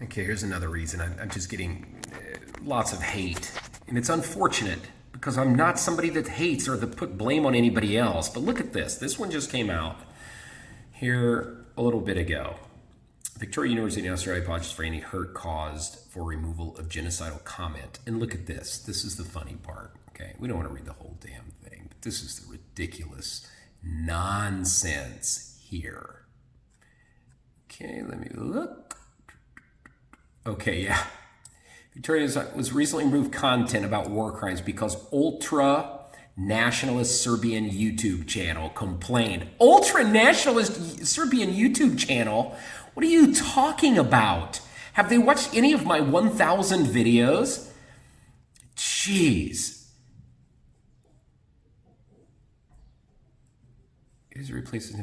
Okay, here's another reason. I'm just getting lots of hate. And it's unfortunate because I'm not somebody that hates or that put blame on anybody else. But look at this. This one just came out here a little bit ago. Victoria University in Australia apologizes for any hurt caused for removal of genocidal comment. And look at this. This is the funny part. Okay, we don't want to read the whole damn thing, but this is the ridiculous nonsense here. Okay, let me look. Okay, yeah. Victoria was recently removed content about war crimes because ultra-nationalist Serbian YouTube channel complained. Ultra-nationalist Serbian YouTube channel? What are you talking about? Have they watched any of my 1,000 videos? Jeez. Is replaced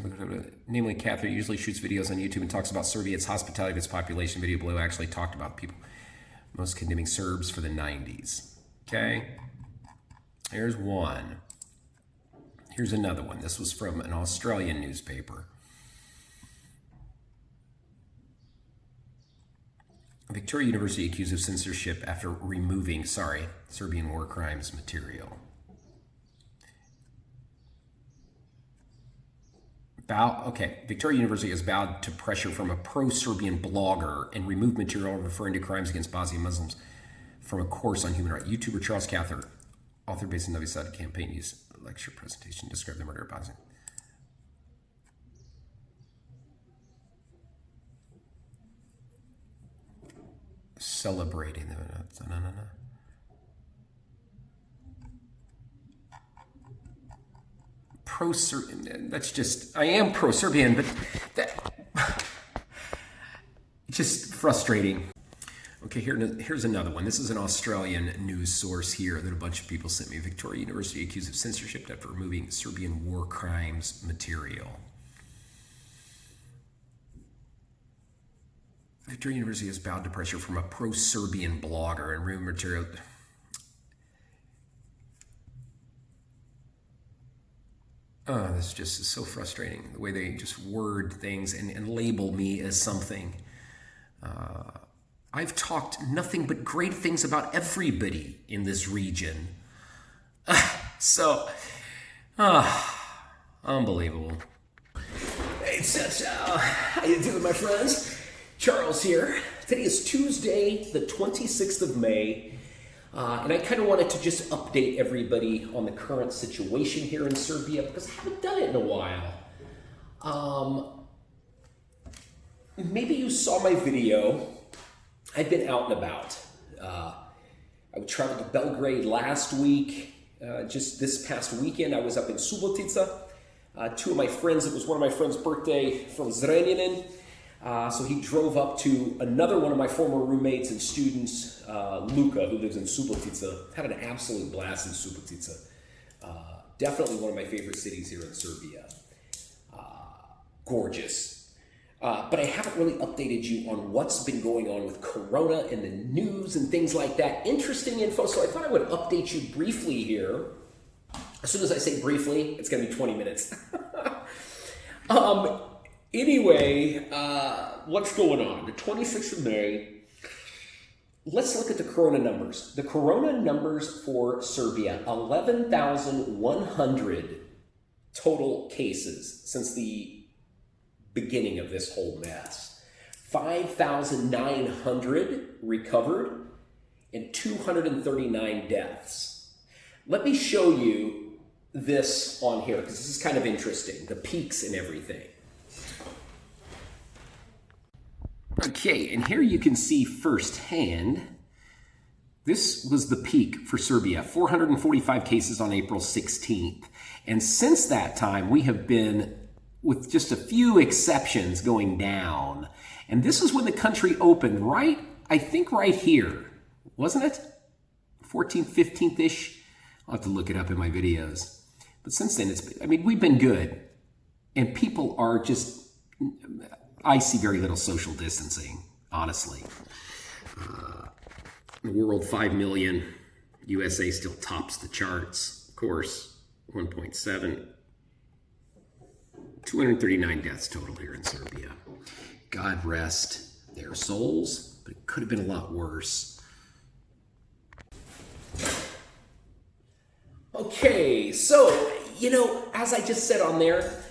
namely Cather usually shoots videos on YouTube and talks about Serbia, its hospitality of its population. Video below actually talked about people most condemning Serbs for the 90s. Okay, here's one. Here's another one. This was from an Australian newspaper. Victoria University accused of censorship after removing, Serbian war crimes material. Victoria University has bowed to pressure from a pro-Serbian blogger and removed material referring to crimes against Bosnian Muslims from a course on human rights. YouTuber Charles Cather, author based in Novi Sad, campaign used lecture presentation to describe the murder of Bosnia. Celebrating them. No. Pro-Serbian, that's just, I am pro-Serbian, but it's just frustrating. Okay, here's another one. This is an Australian news source here that a bunch of people sent me. Victoria University accused of censorship after removing Serbian war crimes material. Victoria University has bowed to pressure from a pro-Serbian blogger and removed material. Oh, this just is so frustrating, the way they just word things and label me as something. I've talked nothing but great things about everybody in this region. Unbelievable. Hey, how you doing, my friends? Charles here. Today is Tuesday, the 26th of May. And I kind of wanted to just update everybody on the current situation here in Serbia because I haven't done it in a while. Maybe you saw my video. I've been out and about. I traveled to Belgrade last week. Just this past weekend, I was up in Subotica. Two of my friends, it was one of my friends' birthday from Zrenjanin. So he drove up to another one of my former roommates and students, Luka, who lives in Subotica. Had an absolute blast in Subotica. Definitely one of my favorite cities here in Serbia. Gorgeous. But I haven't really updated you on what's been going on with Corona and the news and things like that. Interesting info, so I thought I would update you briefly here. As soon as I say briefly, it's going to be 20 minutes. Anyway, what's going on? The 26th of May, let's look at the Corona numbers. The Corona numbers for Serbia, 11,100 total cases since the beginning of this whole mess. 5,900 recovered and 239 deaths. Let me show you this on here because this is kind of interesting, the peaks and everything. Okay, and here you can see firsthand, this was the peak for Serbia, 445 cases on April 16th. And since that time, we have been, with just a few exceptions, going down. And this is when the country opened, right? I think right here, wasn't it? 14th, 15th-ish? I'll have to look it up in my videos. But since then, we've been good. And people are just, I see very little social distancing, honestly. The world, 5 million. USA still tops the charts, of course, 1.7. 239 deaths total here in Serbia. God rest their souls. But could have been a lot worse. Okay, so, as I just said on there,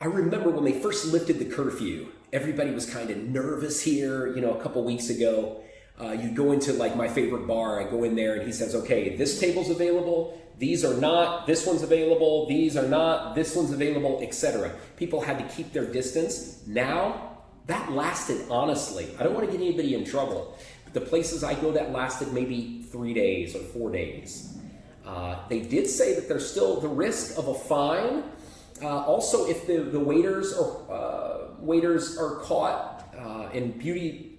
I remember when they first lifted the curfew, everybody was kind of nervous here, a couple weeks ago. You go into like my favorite bar, I go in there and he says, okay, this table's available, these are not, this one's available, these are not, this one's available, etc. People had to keep their distance. Now, that lasted, honestly, I don't want to get anybody in trouble, but the places I go that lasted maybe 3 days or 4 days. They did say that there's still the risk of a fine. Also, if the waiters are caught in beauty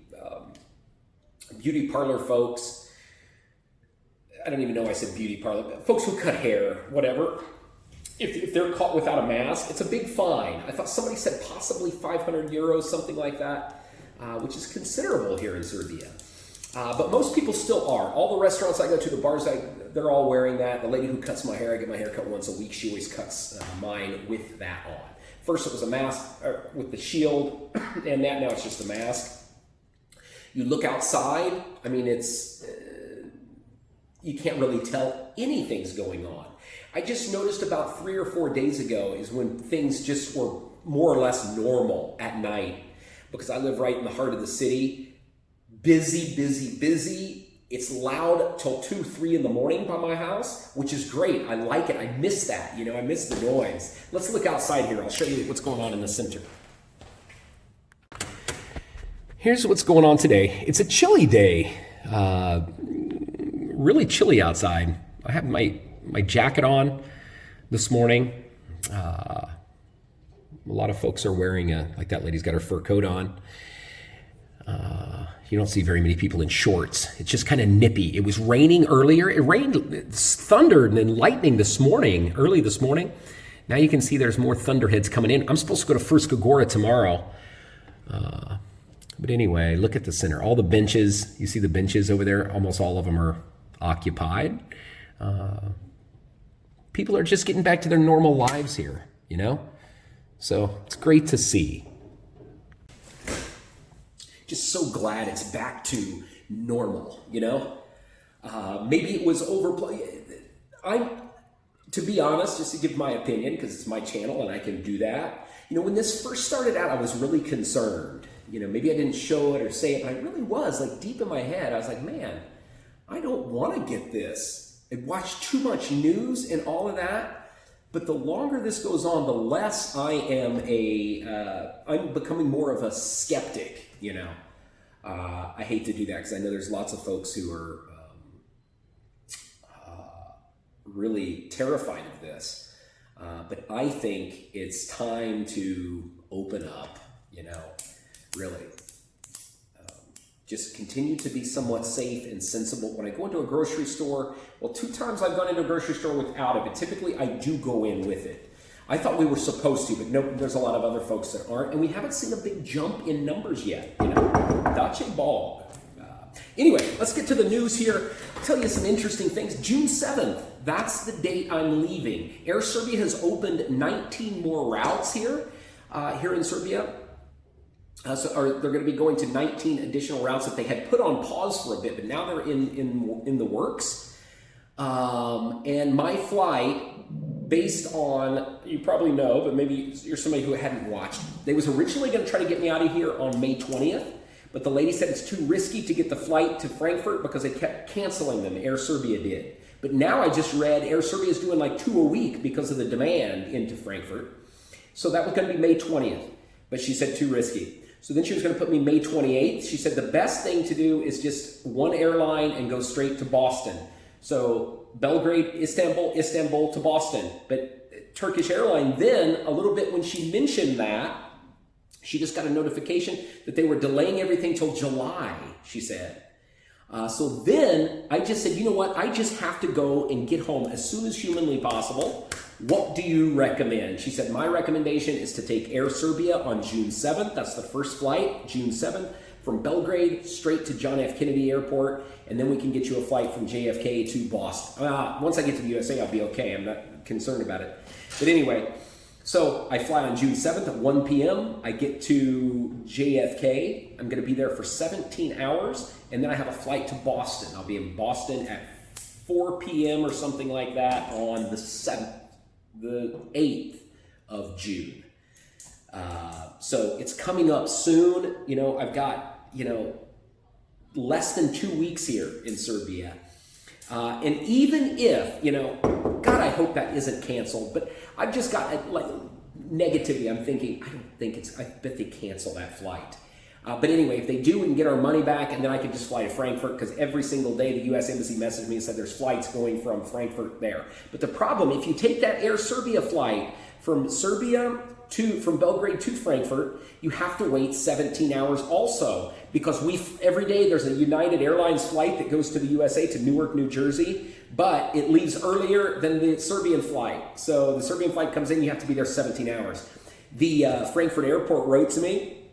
parlor folks, I don't even know I said beauty parlor, but folks who cut hair, whatever, if they're caught without a mask, it's a big fine. I thought somebody said possibly 500 euros, something like that, which is considerable here in Serbia. But most people still are. All the restaurants I go to, the bars, they're all wearing that. The lady who cuts my hair, I get my hair cut once a week, she always cuts mine with that on. First it was a mask with the shield, and now it's just a mask. You look outside, I mean, it's, you can't really tell anything's going on. I just noticed about 3 or 4 days ago is when things just were more or less normal at night, because I live right in the heart of the city. Busy, busy, busy. It's loud till 2, 3 in the morning by my house, which is great. I like it. I miss that. I miss the noise. Let's look outside here. I'll show you what's going on in the center. Here's what's going on today. It's a chilly day. Really chilly outside. I have my jacket on this morning. A lot of folks are wearing like that lady's got her fur coat on. You don't see very many people in shorts. It's just kind of nippy. It was raining earlier. It rained, thundered and lightning early this morning. Now you can see there's more thunderheads coming in. I'm supposed to go to Fruška Gora tomorrow. But anyway, look at the center. All the benches, you see the benches over there, almost all of them are occupied. People are just getting back to their normal lives here, So it's great to see. Just so glad it's back to normal, Maybe it was overplayed. To be honest, just to give my opinion, because it's my channel and I can do that. When this first started out, I was really concerned. Maybe I didn't show it or say it, but I really was, like, deep in my head. I was like, man, I don't want to get this. I watched too much news and all of that. But the longer this goes on, the less I am I'm becoming more of a skeptic, I hate to do that because I know there's lots of folks who are really terrified of this. But I think it's time to open up, really. Just continue to be somewhat safe and sensible. When I go into a grocery store, 2 times I've gone into a grocery store without it, but typically I do go in with it. I thought we were supposed to, but no, there's a lot of other folks that aren't, and we haven't seen a big jump in numbers yet, Dace Ball. Anyway, let's get to the news here. I'll tell you some interesting things. June 7th, that's the date I'm leaving. Air Serbia has opened 19 more routes here in Serbia. They're going to be going to 19 additional routes that they had put on pause for a bit, but now they're in the works. And my flight, based on, you probably know, but maybe you're somebody who hadn't watched, they was originally going to try to get me out of here on May 20th, but the lady said it's too risky to get the flight to Frankfurt because they kept canceling them. Air Serbia did. But now I just read Air Serbia is doing like 2 a week because of the demand into Frankfurt. So that was going to be May 20th, but she said too risky. So then she was going to put me May 28th. She said the best thing to do is just one airline and go straight to Boston. So Belgrade, Istanbul to Boston. But Turkish Airline then, a little bit when she mentioned that, she just got a notification that they were delaying everything till July, she said. So then I just said, you know what? I just have to go and get home as soon as humanly possible. What do you recommend? She said, my recommendation is to take Air Serbia on June 7th. That's the first flight, June 7th, from Belgrade straight to John F. Kennedy Airport. And then we can get you a flight from JFK to Boston. Once I get to the USA, I'll be okay. I'm not concerned about it. But anyway, So I fly on June 7th at 1 p.m. I get to JFK. I'm going to be there for 17 hours, and then I have a flight to Boston. I'll be in Boston at 4 p.m. or something like that on the 8th of June. So it's coming up soon. You know, I've got, less than 2 weeks here in Serbia. And even if, God, I hope that isn't canceled, but I've just got like negativity. I'm thinking, I bet they cancel that flight. But anyway, if they do, we can get our money back, and then I can just fly to Frankfurt, because every single day the U.S. Embassy messaged me and said there's flights going from Frankfurt there. But the problem, if you take that Air Serbia flight from Belgrade to Frankfurt, you have to wait 17 hours also, because every day there's a United Airlines flight that goes to the USA to Newark, New Jersey, but it leaves earlier than the Serbian flight. So the Serbian flight comes in, you have to be there 17 hours. The Frankfurt airport wrote to me,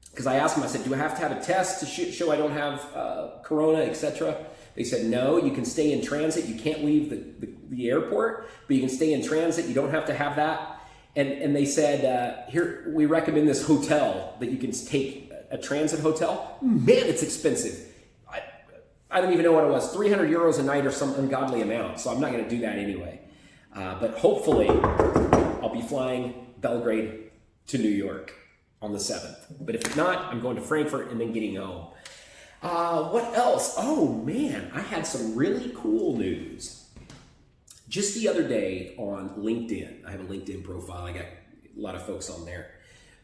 because I asked them, I said, do I have to have a test to show I don't have corona, etc.? They said, no, you can stay in transit. You can't leave the airport, but you can stay in transit. You don't have to have that. And they said, here, we recommend this hotel that you can take, a transit hotel. Man, it's expensive. I don't even know what it was, 300 euros a night or some ungodly amount. So I'm not going to do that anyway. But hopefully I'll be flying Belgrade to New York on the 7th. But if not, I'm going to Frankfurt and then getting home. What else? Oh man, I had some really cool news. Just the other day on LinkedIn, I have a LinkedIn profile. I got a lot of folks on there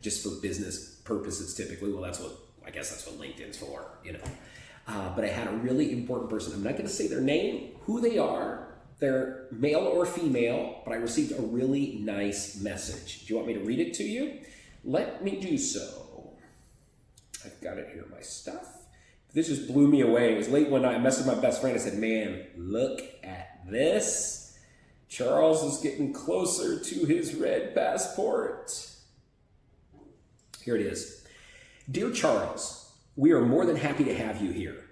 just for business purposes typically. Well, I guess that's what LinkedIn's for, But I had a really important person. I'm not going to say their name, who they are. They're male or female, but I received a really nice message. Do you want me to read it to you? Let me do so. I've got it here, my stuff. This just blew me away. It was late one night. I messaged my best friend. I said, man, look at this. Charles is getting closer to his red passport. Here it is. Dear Charles, we are more than happy to have you here.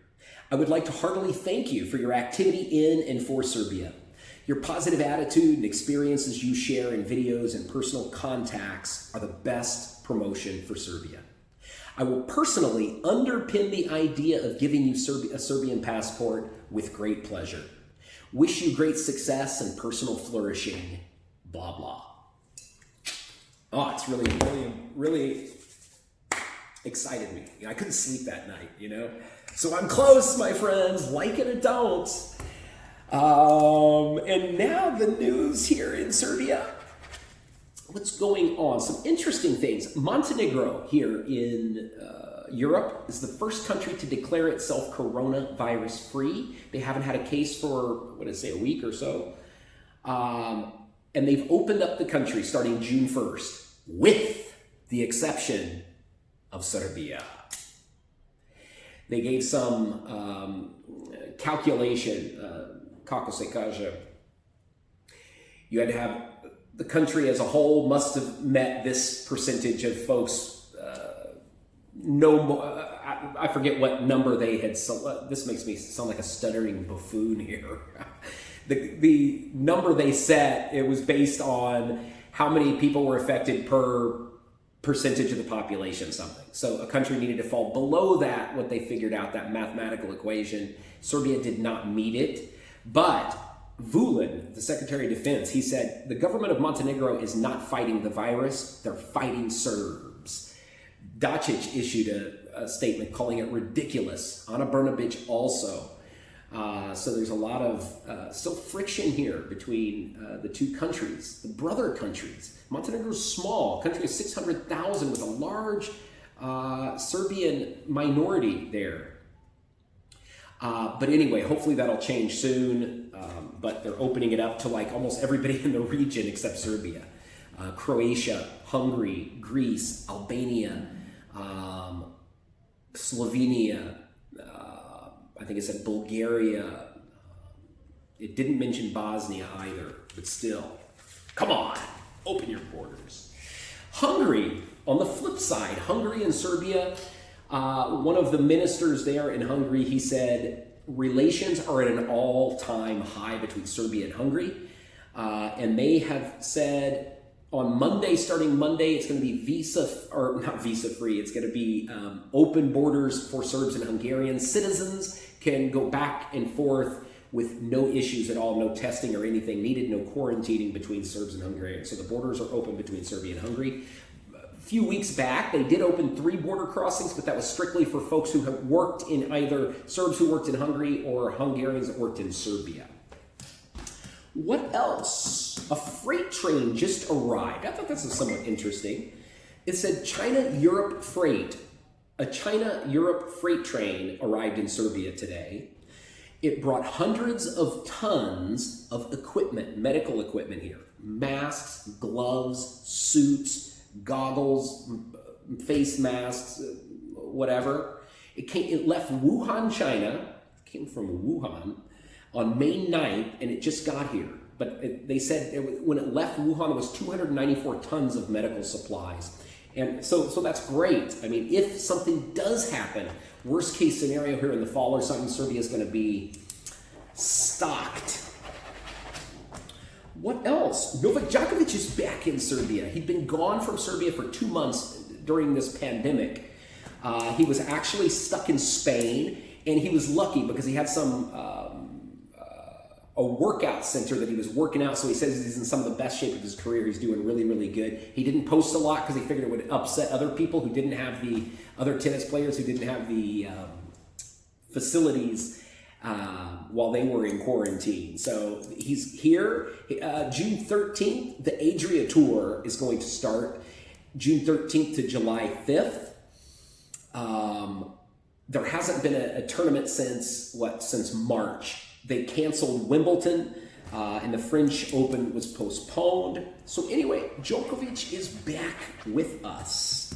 I would like to heartily thank you for your activity in and for Serbia. Your positive attitude and experiences you share in videos and personal contacts are the best promotion for Serbia. I will personally underpin the idea of giving you a Serbian passport with great pleasure. Wish you great success and personal flourishing. Blah, blah. Oh, it's really, really, really excited me. I couldn't sleep that night, So I'm close, my friends. Like it or don't. And now the news here in Serbia. What's going on? Some interesting things. Montenegro here in Europe is the first country to declare itself coronavirus free. They haven't had a case for, a week or so. And they've opened up the country starting June 1st, with the exception of Serbia. They gave some calculation, kako se kaže. You had to have, the country as a whole must have met this percentage of folks. I forget what number they had. This makes me sound like a stuttering buffoon here. The number they set, it was based on how many people were affected per percentage of the population, something. So a country needed to fall below that, what they figured out, that mathematical equation. Serbia did not meet it, but Vulin, the Secretary of Defense, he said, the government of Montenegro is not fighting the virus, they're fighting Serbs. Dacic issued a statement calling it ridiculous. Ana Brnabic also. So there's a lot of still friction here between the two countries, the brother countries. Montenegro's small, country of 600,000 with a large Serbian minority there. But anyway, hopefully that'll change soon. But they're opening it up to like almost everybody in the region except Serbia. Croatia, Hungary, Greece, Albania, Slovenia, I think it said Bulgaria. It didn't mention Bosnia either, but still, come on, open your borders. Hungary, on the flip side, Hungary and Serbia, one of the ministers there in Hungary, he said, relations are at an all-time high between Serbia and Hungary. And they have said on Monday, starting Monday, it's going to be not visa free. It's going to be open borders for Serbs and Hungarians. Citizens can go back and forth with no issues at all, no testing or anything needed, no quarantining between Serbs and Hungarians. So the borders are open between Serbia and Hungary. A few weeks back, they did open 3 border crossings, but that was strictly for folks who have worked in either Serbs who worked in Hungary or Hungarians that worked in Serbia. What else? A freight train just arrived. I thought this was somewhat interesting. It said China-Europe freight. A China-Europe freight train arrived in Serbia today. It brought hundreds of tons of equipment, medical equipment here. Masks, gloves, suits, goggles, face masks, whatever. It left Wuhan, China. It came from Wuhan on May 9th, and it just got here. But they said when it left Wuhan, it was 294 tons of medical supplies. And so that's great. I mean, if something does happen, worst case scenario here in the fall or something, Serbia is going to be stocked. What else? Novak Djokovic is back in Serbia. He'd been gone from Serbia for 2 months during this pandemic. He was actually stuck in Spain, and he was lucky because he had a workout center that he was working out, so he says he's in some of the best shape of his career. He's doing really, really good. He didn't post a lot because he figured it would upset other people who didn't have the other tennis players who didn't have the facilities while they were in quarantine. So he's here. June 13th, the Adria Tour is going to start. June 13th to July 5th. There hasn't been a tournament since March. They canceled Wimbledon, and the French Open was postponed. So anyway, Djokovic is back with us.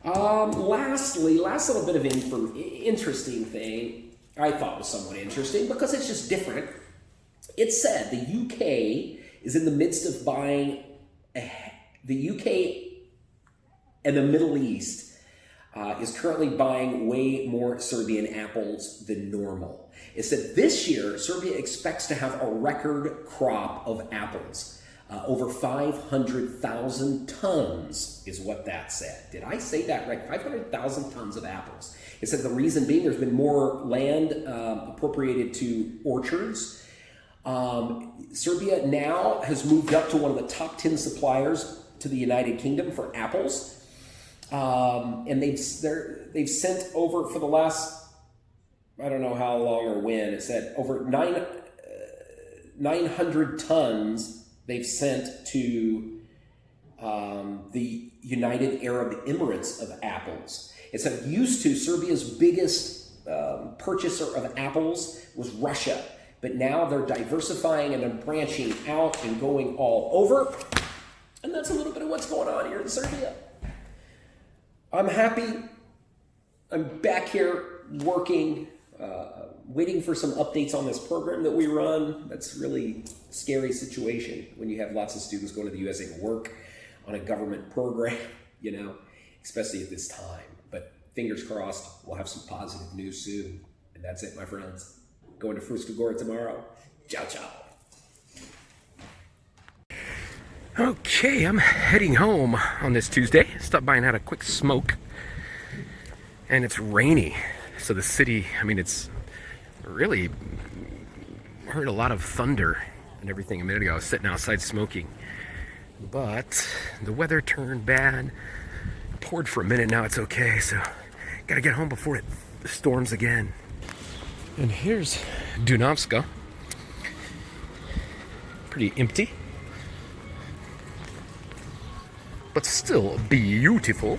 Lastly, last little bit of interesting thing I thought was somewhat interesting because it's just different. It said the UK is in the midst of buying, the UK and the Middle East is currently buying way more Serbian apples than normal. It said this year, Serbia expects to have a record crop of apples. Over 500,000 tons is what that said. Did I say that right? 500,000 tons of apples. It said the reason being there's been more land appropriated to orchards. Serbia now has moved up to one of the top 10 suppliers to the United Kingdom for apples. And they've sent over for the last, I don't know how long or when, it said over 900 tons they've sent to the United Arab Emirates of apples. It said used to Serbia's biggest purchaser of apples was Russia, but now they're diversifying and they're branching out and going all over. And that's a little bit of what's going on here in Serbia. I'm happy. I'm back here working, waiting for some updates on this program that we run. That's really a scary situation when you have lots of students going to the USA to work on a government program, especially at this time. But fingers crossed, we'll have some positive news soon. And that's it, my friends. Going to Fruška Gora tomorrow. Ciao, ciao. Okay, I'm heading home on this Tuesday. Stopped by and had a quick smoke. And it's rainy. So the city, it's really heard a lot of thunder and everything a minute ago. I was sitting outside smoking. But the weather turned bad. It poured for a minute, now it's okay. So gotta get home before it storms again. And here's Dunavska. Pretty empty, but still beautiful.